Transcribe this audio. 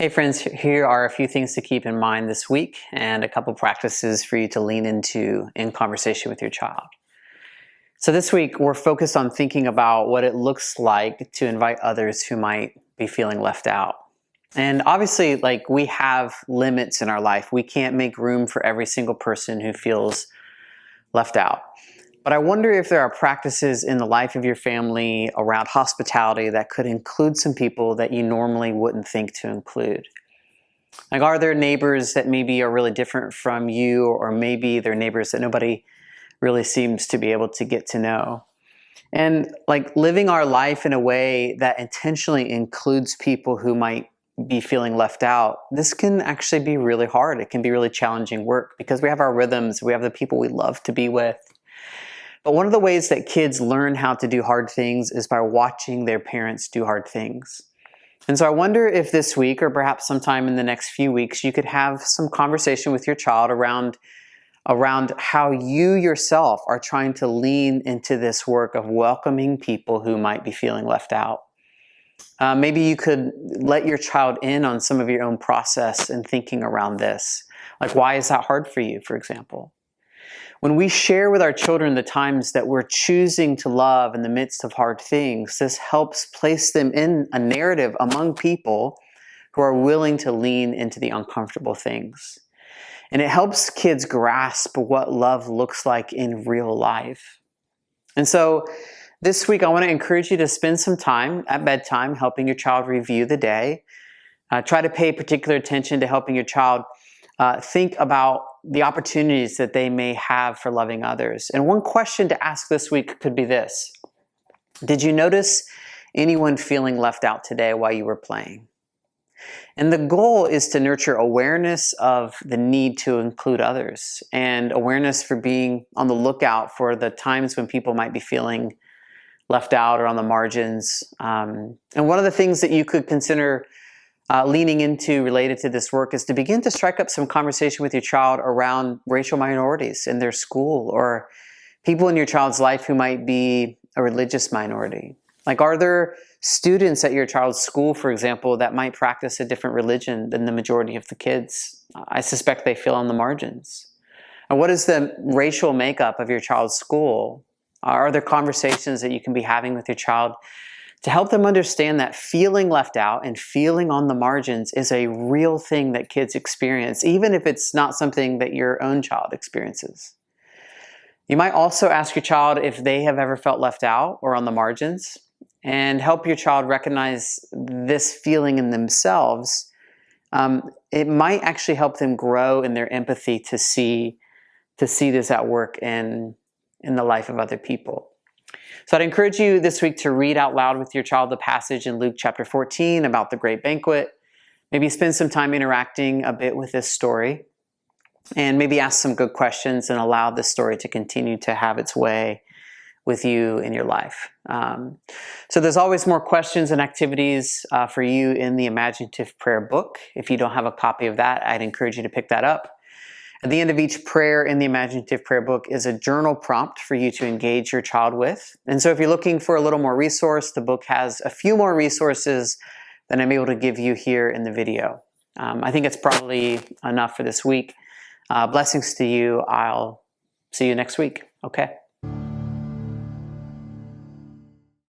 Hey friends, here are a few things to keep in mind this week and a couple practices for you to lean into in conversation with your child. So this week we're focused on thinking about what it looks like to invite others who might be feeling left out. And obviously, we have limits in our life. We can't make room for every single person who feels left out. But I wonder if there are practices in the life of your family around hospitality that could include some people that you normally wouldn't think to include. Are there neighbors that maybe are really different from you, or maybe they're neighbors that nobody really seems to be able to get to know? And living our life in a way that intentionally includes people who might be feeling left out, this can actually be really hard. It can be really challenging work because we have our rhythms, we have the people we love to be with. But one of the ways that kids learn how to do hard things is by watching their parents do hard things. And so I wonder if this week, or perhaps sometime in the next few weeks, you could have some conversation with your child around how you yourself are trying to lean into this work of welcoming people who might be feeling left out. Maybe you could let your child in on some of your own process and thinking around this. Why is that hard for you, for example? When we share with our children the times that we're choosing to love in the midst of hard things, this helps place them in a narrative among people who are willing to lean into the uncomfortable things. And it helps kids grasp what love looks like in real life. And so this week, I want to encourage you to spend some time at bedtime helping your child review the day. Try to pay particular attention to helping your child think about the opportunities that they may have for loving others. And one question to ask this week could be this: did you notice anyone feeling left out today while you were playing? And the goal is to nurture awareness of the need to include others and awareness for being on the lookout for the times when people might be feeling left out or on the margins. And one of the things that you could consider leaning into related to this work is to begin to strike up some conversation with your child around racial minorities in their school, or people in your child's life who might be a religious minority. Are there students at your child's school, for example, that might practice a different religion than the majority of the kids? I suspect they feel on the margins. And what is the racial makeup of your child's school? Are there conversations that you can be having with your child to help them understand that feeling left out and feeling on the margins is a real thing that kids experience, even if it's not something that your own child experiences? You might also ask your child if they have ever felt left out or on the margins, and help your child recognize this feeling in themselves. It might actually help them grow in their empathy to see this at work in the life of other people. So I'd encourage you this week to read out loud with your child the passage in Luke chapter 14 about the great banquet. Maybe spend some time interacting a bit with this story, and maybe ask some good questions and allow this story to continue to have its way with you in your life. So there's always more questions and activities for you in the Imaginative prayer book. If you don't have a copy of that, I'd encourage you to pick that up. At the end of each prayer in the Imaginative prayer book is a journal prompt for you to engage your child with. And so if you're looking for a little more resource, the book has a few more resources than I'm able to give you here in the video. I think it's probably enough for this week. Blessings to you. I'll see you next week. Okay.